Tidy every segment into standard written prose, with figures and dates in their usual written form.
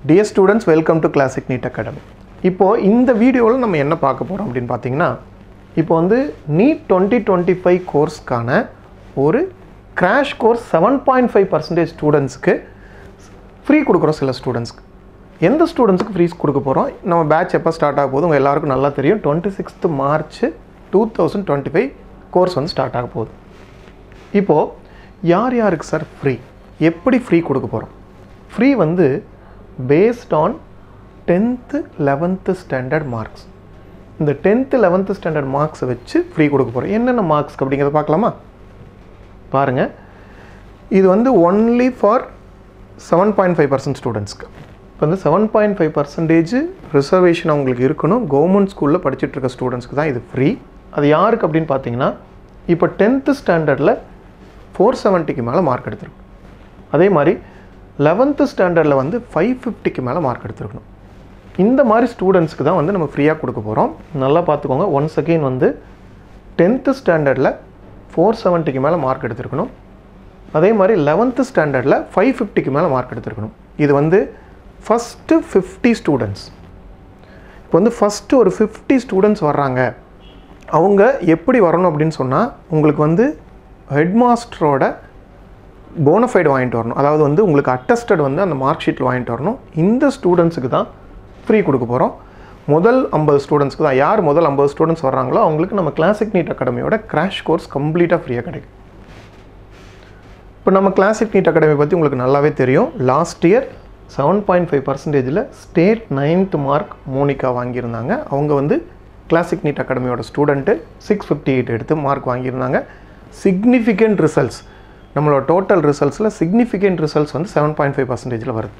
Dear students, welcome to Classic NEET Academy. இப்போ இந்த வீடியோவில் நம்ம என்ன பார்க்க போகிறோம் அப்படின்னு பார்த்தீங்கன்னா, இப்போ வந்து NEET 2025 கோர்ஸ்க்கான ஒரு கிராஷ் கோர்ஸ் 7.5% ஸ்டூடெண்ட்ஸ்க்கு ஃப்ரீ கொடுக்குறோம். சில ஸ்டூடெண்ட்ஸ்க்கு எந்த ஸ்டூடெண்ட்ஸ்க்கு ஃப்ரீஸ் கொடுக்க போகிறோம், நம்ம பேட்ச் எப்போ ஸ்டார்ட் ஆக போகுது உங்கள் எல்லாருக்கும் நல்லா தெரியும். 26th March 2025 கோர்ஸ் வந்து ஸ்டார்ட் ஆக போகுது. இப்போது யார் யாருக்கு சார் ஃப்ரீ, எப்படி ஃப்ரீ கொடுக்க போகிறோம்? ஃப்ரீ வந்து based on 10th 11th standard marks. இந்த 10th 11th standard marks வச்சு ஃப்ரீ கொடுக்க போகிறோம். என்னென்ன மார்க்ஸ் அப்படிங்கிறத பார்க்கலாமா? பாருங்கள், இது வந்து ஒன்லி ஃபார் 7.5% ஸ்டூடெண்ட்ஸ்க்கு. இப்போ வந்து 7.5% ரிசர்வேஷன் அவங்களுக்கு இருக்கணும். கவர்மெண்ட் ஸ்கூலில் படிச்சுட்டு இருக்க ஸ்டூடெண்ட்ஸ்க்கு தான் இது ஃப்ரீ. அது யாருக்கு அப்படின்னு பார்த்தீங்கன்னா, இப்போ 10th ஸ்டாண்டர்டில் 470க்கு மேலே மார்க் எடுத்துருக்கு. அதே மாதிரி 11th ஸ்டாண்டர்டில் வந்து 550க்கு மேலே மார்க் எடுத்துருக்கணும். இந்த மாதிரி ஸ்டூடெண்ட்ஸ்க்கு தான் வந்து நம்ம ஃப்ரீயாக கொடுக்க போகிறோம். நல்லா பார்த்துக்கோங்க. ஒன்ஸ் அகெயின் வந்து 10th ஸ்டாண்டர்டில் 470க்கு மேலே மார்க் எடுத்துருக்கணும். அதே மாதிரி 11th ஸ்டாண்டர்டில் 550க்கு மேலே மார்க் எடுத்துருக்கணும். இது வந்து ஃபஸ்ட்டு 50 ஸ்டூடெண்ட்ஸ். இப்போ வந்து ஃபஸ்ட்டு ஒரு 50 ஸ்டூடெண்ட்ஸ் வர்றாங்க. அவங்க எப்படி வரணும் அப்படின்னு சொன்னால், உங்களுக்கு வந்து ஹெட் மாஸ்டரோட போனஃபைடு வாங்கிட்டு வரணும். அதாவது வந்து உங்களுக்கு அட்டஸ்டட் வந்து அந்த மார்க் ஷீட்டில் வாங்கிட்டு வரணும். இந்த ஸ்டூடெண்ட்ஸுக்கு தான் ஃப்ரீ கொடுக்க போகிறோம். முதல் 50 ஸ்டூடெண்ட்ஸ்க்கு தான். யார் முதல் 50 ஸ்டூடெண்ட்ஸ் வர்றாங்களோ அவங்களுக்கு நம்ம கிளாசிக் நீட் அகாடமியோட கிராஷ் கோர்ஸ் கம்ப்ளீட்டாக ஃப்ரீயாக கிடைக்கும். இப்போ நம்ம கிளாசிக் நீட் அகாடமி பற்றி உங்களுக்கு நல்லாவே தெரியும். லாஸ்ட் இயர் 7.5%ல் ஸ்டேட் 9th மார்க் மோனிகா வாங்கியிருந்தாங்க. அவங்க வந்து கிளாசிக் நீட் அகாடமியோட ஸ்டூடெண்ட்டு 658 எடுத்து மார்க் வாங்கியிருந்தாங்க. சிக்னிஃபிகண்ட் ரிசல்ட்ஸ், நம்மளோட டோட்டல் ரிசல்ட்ஸில் சிக்னிஃபிகண்ட் ரிசல்ட்ஸ் வந்து 7.5%ல் வருது.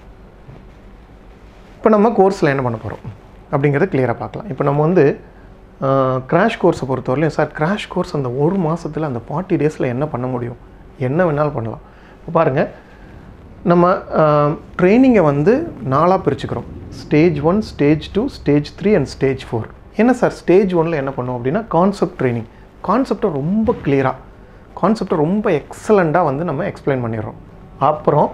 இப்போ நம்ம கோர்ஸில் என்ன பண்ண போகிறோம் அப்படிங்கிறத கிளியராக பார்க்கலாம். இப்போ நம்ம வந்து கிராஷ் கோர்ஸை பொறுத்தவரையிலும், சார் கிராஷ் கோர்ஸ் அந்த ஒரு மாதத்தில் அந்த 40 டேஸில் என்ன பண்ண முடியும், என்ன வேணாலும் பண்ணலாம். இப்போ பாருங்கள், நம்ம ட்ரைனிங்கை வந்து 4ஆக பிரிச்சுக்கிறோம். Stage 1, stage 2, stage 3 and stage 4. என்ன சார் ஸ்டேஜ் 1ல் என்ன பண்ணுவோம் அப்படின்னா, கான்செப்ட் ட்ரைனிங். கான்செப்டை ரொம்ப கிளியராக, கான்செப்டை ரொம்ப எக்ஸலண்ட்டாக வந்து நம்ம எக்ஸ்பிளைன் பண்ணிடுறோம். அப்புறம்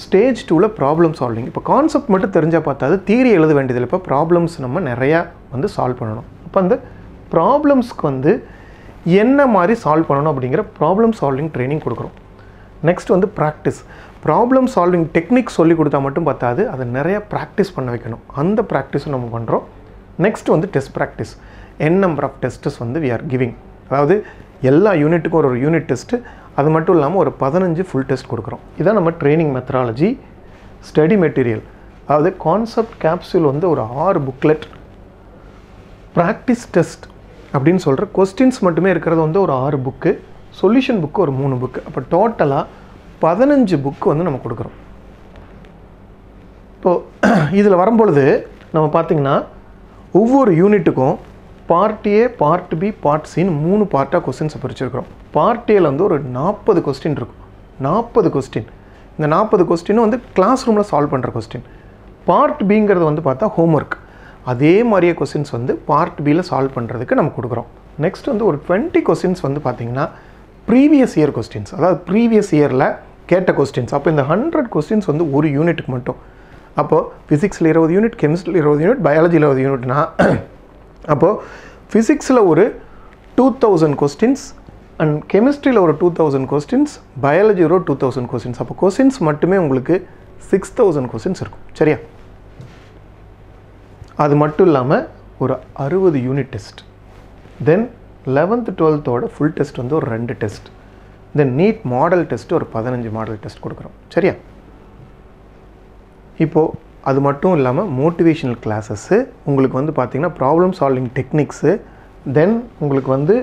ஸ்டேஜ் 2ல் ப்ராப்ளம் சால்விங். இப்போ கான்செப்ட் மட்டும் தெரிஞ்சால் பார்த்தாது, தியரி எழுத வேண்டியதில் இப்போ ப்ராப்ளம்ஸ் நம்ம நிறையா வந்து சால்வ் பண்ணணும். அப்போ அந்த ப்ராப்ளம்ஸ்க்கு வந்து என்ன மாதிரி சால்வ் பண்ணணும் அப்படிங்கிற ப்ராப்ளம் சால்விங் ட்ரைனிங் கொடுக்குறோம். நெக்ஸ்ட் வந்து ப்ராக்டிஸ். ப்ராப்ளம் சால்விங் டெக்னிக் சொல்லி கொடுத்தா மட்டும் பார்த்தாது, அதை நிறையா ப்ராக்டிஸ் பண்ண வைக்கணும். அந்த ப்ராக்டிஸும் நம்ம பண்ணுறோம். நெக்ஸ்ட் வந்து test practice. N number of tests வந்து வி ஆர் கிவிங். அதாவது எல்லா யூனிட்டுக்கும் ஒரு யூனிட் டெஸ்ட்டு, அது மட்டும் இல்லாமல் ஒரு 15 ஃபுல் டெஸ்ட் கொடுக்குறோம். இதான் நம்ம ட்ரைனிங் மெத்தடாலஜி. ஸ்டடி மெட்டீரியல், அதாவது கான்செப்ட் கேப்சூல் வந்து ஒரு 6 புக்லெட், ப்ராக்டிஸ் டெஸ்ட் அப்படின்னு சொல்கிற கொஸ்டின்ஸ் மட்டுமே இருக்கிறது வந்து ஒரு 6 புக்கு, சொல்யூஷன் புக்கு ஒரு 3 புக்கு. அப்போ டோட்டலாக 15 புக்கு வந்து நம்ம கொடுக்குறோம். இப்போது இதில் வரும்பொழுது நம்ம பார்த்திங்கன்னா, ஒவ்வொரு யூனிட்டுக்கும் part A, part B, part சின்னு 3 பார்ட்டாக கொஸ்டின்ஸை பிரிச்சுருக்கிறோம். பார்ட் ஏல வந்து ஒரு 40 கொஸ்டின் இருக்கும். 40 கொஸ்டின். இந்த 40 கொஸ்டினும் வந்து கிளாஸ் ரூமில் சால்வ் பண்ணுற கொஸ்டின். பார்ட் பிங்கிறது வந்து பார்த்தா ஹோம்ஒர்க். அதே மாதிரியே கொஸ்டின்ஸ் வந்து பார்ட் பியில் சால்வ் பண்ணுறதுக்கு நம்ம கொடுக்குறோம். நெக்ஸ்ட் வந்து ஒரு 20 கொஸ்டின்ஸ் வந்து பார்த்திங்கன்னா ப்ரீவியஸ் இயர் கொஸ்டின்ஸ், அதாவது ப்ரீவியஸ் இயரில் கேட்ட கொஸ்டின்ஸ். அப்போ இந்த 100 கொஸ்டின்ஸ் வந்து ஒரு யூனிட்டுக்கு மட்டும். அப்போது ஃபிசிக்ஸில் 20 யூனிட், கெமிஸ்ட்ரியில் 20 யூனிட், பயாலஜியில் 20 யூனிட்னா, அப்போது ஃபிசிக்ஸில் ஒரு 2000 கொஸ்டின்ஸ் அண்ட் கெமிஸ்ட்ரியில் ஒரு 2000 கொஸ்டின்ஸ், பயாலஜி ஒரு 2000 கொஸ்டின்ஸ். அப்போ கொஸ்டின்ஸ் மட்டுமே உங்களுக்கு 6000 கொஸ்டின்ஸ் இருக்கும். சரியா? அது மட்டும் இல்லாமல் ஒரு 60 யூனிட் டெஸ்ட். தென் 11th 12th ஃபுல் டெஸ்ட் வந்து ஒரு 2 டெஸ்ட். தென் நீட் மாடல் டெஸ்ட்டு ஒரு 15 மாடல் டெஸ்ட் கொடுக்குறோம். சரியா? இப்போது அது மட்டும் இல்லாமல் மோட்டிவேஷனல் கிளாஸஸ்ஸு, உங்களுக்கு வந்து பார்த்திங்கன்னா ப்ராப்ளம் சால்விங் டெக்னிக்ஸு, தென் உங்களுக்கு வந்து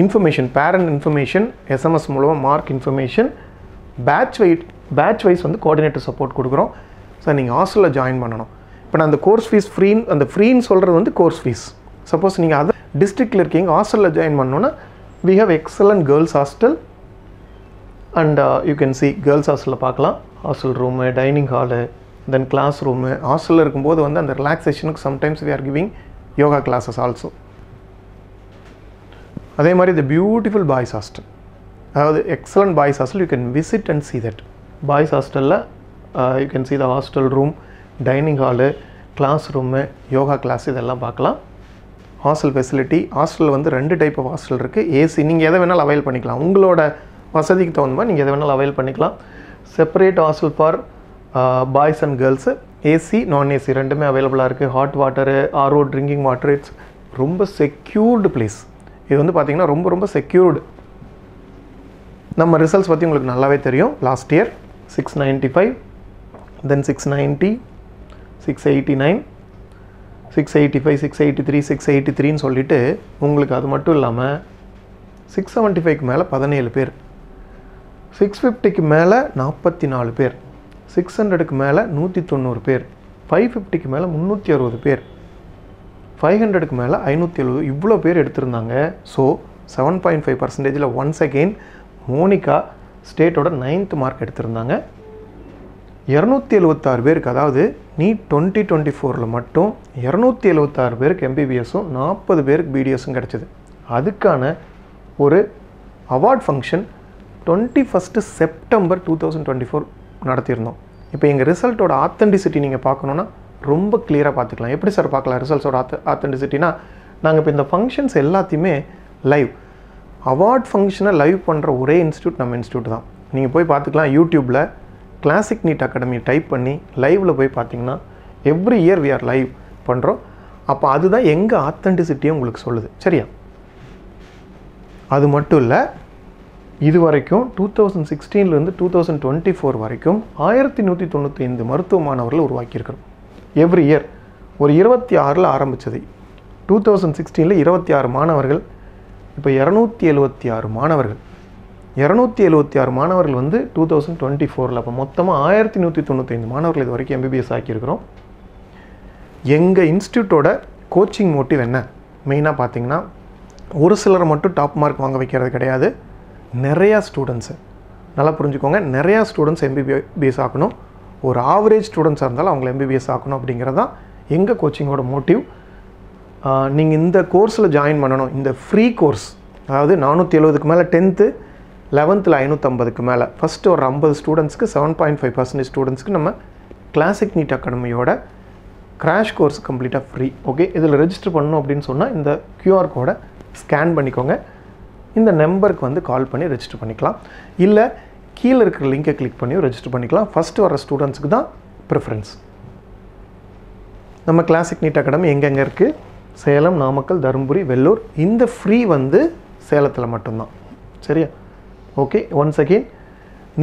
இன்ஃபர்மேஷன், பேரண்ட் இன்ஃபர்மேஷன், எஸ்எம்எஸ் மூலமாக மார்க் இன்ஃபர்மேஷன், பேட்ச் வைஸ் வந்து கோஆர்டினேட்டர் சப்போர்ட் கொடுக்குறோம். சார் நீங்கள் ஹாஸ்டலில் ஜாயின் பண்ணணும். இப்போ நான் அந்த கோர்ஸ் ஃபீஸ் அந்த ஃப்ரீன்னு சொல்கிறது வந்து கோர்ஸ் ஃபீஸ். சப்போஸ் நீங்கள் அதர் டிஸ்ட்ரிக்டில் இருக்கீங்க, ஹாஸ்டலில் ஜாயின் பண்ணோன்னா we have excellent girls hostel and you can see girls ஹாஸ்டலில் பார்க்கலாம். Hostel room, dining hall, then class room. ஹாஸ்டலில் இருக்கும்போது வந்து அந்த ரிலாக்ஸேஷனுக்கு sometimes we are giving yoga classes also. அதே மாதிரி த பியூட்டிஃபுல் பாய்ஸ் ஹாஸ்டல், அதாவது excellent boys hostel. You can visit and see that boys ஹாஸ்டலில் you can see the hostel room, dining hall, class room, yoga class இதெல்லாம் பார்க்கலாம். Hostel facility, ஹாஸ்டலில் வந்து 2 type of hostel இருக்குது. AC நீங்கள் எதை வேணாலும் அவைல் பண்ணிக்கலாம், உங்களோட வசதிக்கு தகுந்த மாதிரி நீங்கள் எதை வேணாலும் அவைல் பண்ணிக்கலாம். Separate hostel for boys and girls, AC நான் ஏசி ரெண்டுமே அவைலபிளாக இருக்குது. Hot water, RO drinking water, it's ரொம்ப செக்யூர்டு பிளேஸ். இது வந்து பார்த்திங்கன்னா ரொம்ப ரொம்ப செக்யூர்டு. நம்ம ரிசல்ட்ஸ் பற்றி உங்களுக்கு நல்லாவே தெரியும். லாஸ்ட் இயர் 695, தென் 690, 689, 685, 683, 683ன்னு சொல்லிவிட்டு உங்களுக்கு அது மட்டும் இல்லாமல் 675க்கு மேலே 17 பேர், 650க்கு மேலே 44 பேர், 600க்கு மேலே 190 பேர், 550க்கு மேலே 360 பேர், 500க்கு மேலே 570, இவ்வளோ பேர் எடுத்திருந்தாங்க. ஸோ 7.5%, ஒன்ஸ் அகெயின் மோனிகா ஸ்டேட்டோட 9th மார்க் எடுத்திருந்தாங்க. 276 பேருக்கு, அதாவது நீட் 2024 மட்டும் 276 பேருக்கு எம்பிபிஎஸும் 40 பேருக்கு பிடிஎஸும் கிடச்சிது. அதுக்கான ஒரு அவார்ட் ஃபங்க்ஷன் 21 செப்டம்பர் 2024 நடத்தியிருந்தோம். இப்போ எங்கள் ரிசல்ட்டோட ஆத்தென்டிசிட்டி நீங்கள் பார்க்கணுன்னா ரொம்ப கிளியராக பார்த்துக்கலாம். எப்படி சார் பார்க்கலாம் ரிசல்ட்ஸோட ஆத்தென்டிசிட்டினா, நாங்கள் இப்போ இந்த ஃபங்க்ஷன்ஸ் எல்லாத்தையுமே லைவ், அவார்ட் ஃபங்க்ஷனை லைவ் பண்ணுற ஒரே இன்ஸ்டியூட் நம்ம இன்ஸ்டியூட் தான். நீங்கள் போய் பார்த்துக்கலாம். யூடியூப்பில் கிளாசிக் நீட் அகாடமி டைப் பண்ணி லைவில் போய் பார்த்தீங்கன்னா every year we are live பண்ணுறோம். அப்போ அதுதான் எங்கள் ஆத்தென்டிசிட்டியை உங்களுக்கு சொல்லுது. சரியா? அது மட்டும் இல்லை, இது வரைக்கும் 2016லேருந்து 2024 வரைக்கும் 1195 மருத்துவ மாணவர்கள் உருவாக்கியிருக்கிறோம். எவ்ரி இயர் ஒரு 26ல் ஆரம்பித்தது, 2016ல் 26 மாணவர்கள், இப்போ 276 மாணவர்கள். 276 மாணவர்கள் வந்து 2024ல், அப்போ மொத்தமாக 1195 மாணவர்கள் இது வரைக்கும் எம்பிபிஎஸ் ஆக்கியிருக்கிறோம். எங்கள் இன்ஸ்டியூட்டோட கோச்சிங் மோட்டிவ் என்ன மெயினாக பார்த்தீங்கன்னா, ஒரு சிலரை மட்டும் டாப் மார்க் வாங்க வைக்கிறது கிடையாது. நிறையா ஸ்டூடெண்ட்ஸு, நல்லா புரிஞ்சுக்கோங்க, நிறையா ஸ்டூடெண்ட்ஸ் எம்பிபிஎஸ் ஆக்கணும். ஒரு ஆவரேஜ் ஸ்டூடெண்ட்ஸாக இருந்தாலும் அவங்கள எம்பிபிஎஸ் ஆக்கணும் அப்படிங்கிறது தான் எங்கள் கோச்சிங்கோட மோட்டிவ். நீங்கள் இந்த கோர்ஸில் ஜாயின் பண்ணணும், இந்த ஃப்ரீ கோர்ஸ், அதாவது 470க்கு மேலே 10th, 11th 550க்கு மேலே ஃபஸ்ட்டு ஒரு 50 ஸ்டூடெண்ட்ஸ்க்கு 7.5% ஸ்டூடெண்ட்ஸ்க்கு நம்ம கிளாசிக் நீட் அகாடமியோட கிராஷ் கோர்ஸ் கம்ப்ளீட்டாக ஃப்ரீ. ஓகே, இதில் ரெஜிஸ்டர் பண்ணணும் அப்படின்னு சொன்னால் இந்த QR கோடை ஸ்கேன் பண்ணிக்கோங்க. இந்த நம்பருக்கு வந்து கால் பண்ணி ரெஜிஸ்டர் பண்ணிக்கலாம். இல்லை கீழே இருக்கிற லிங்கை கிளிக் பண்ணி ரெஜிஸ்டர் பண்ணிக்கலாம். ஃபஸ்ட்டு வர ஸ்டூடெண்ட்ஸுக்கு தான் ப்ரிஃபரன்ஸ். நம்ம கிளாசிக் நீட் அகாடமி எங்கெங்கே இருக்குது? சேலம், நாமக்கல், தருமபுரி, வெள்ளூர். இந்த ஃப்ரீ வந்து சேலத்தில் மட்டும்தான். சரியா? ஓகே, ஒன்ஸ் அகெயின்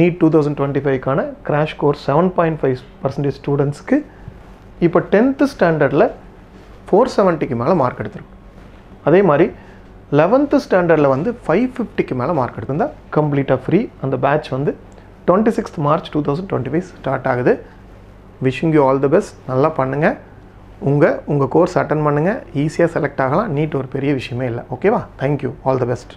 நீட் 2025க்கான கிராஷ் கோர்ஸ் 7.5% ஸ்டூடெண்ட்ஸ்க்கு இப்போ 10th ஸ்டாண்டர்டில் 470க்கு மேலே மார்க் எடுத்திருக்கு. அதே மாதிரி 11th ஸ்டாண்டர்டில் வந்து 550க்கு மேலே மார்க் எடுத்திருந்தால் கம்ப்ளீட்டாக ஃப்ரீ. அந்த பேட்ச் வந்து 26th March 2025 ஸ்டார்ட் ஆகுது. Wishing you all the best. நல்லா பண்ணுங்கள். உங்கள் கோர்ஸ் அட்டன் பண்ணுங்கள். ஈஸியாக செலக்ட் ஆகலாம். நீட் ஒரு பெரிய விஷயமே இல்லை. ஓகேவா? தேங்க்யூ. All the best.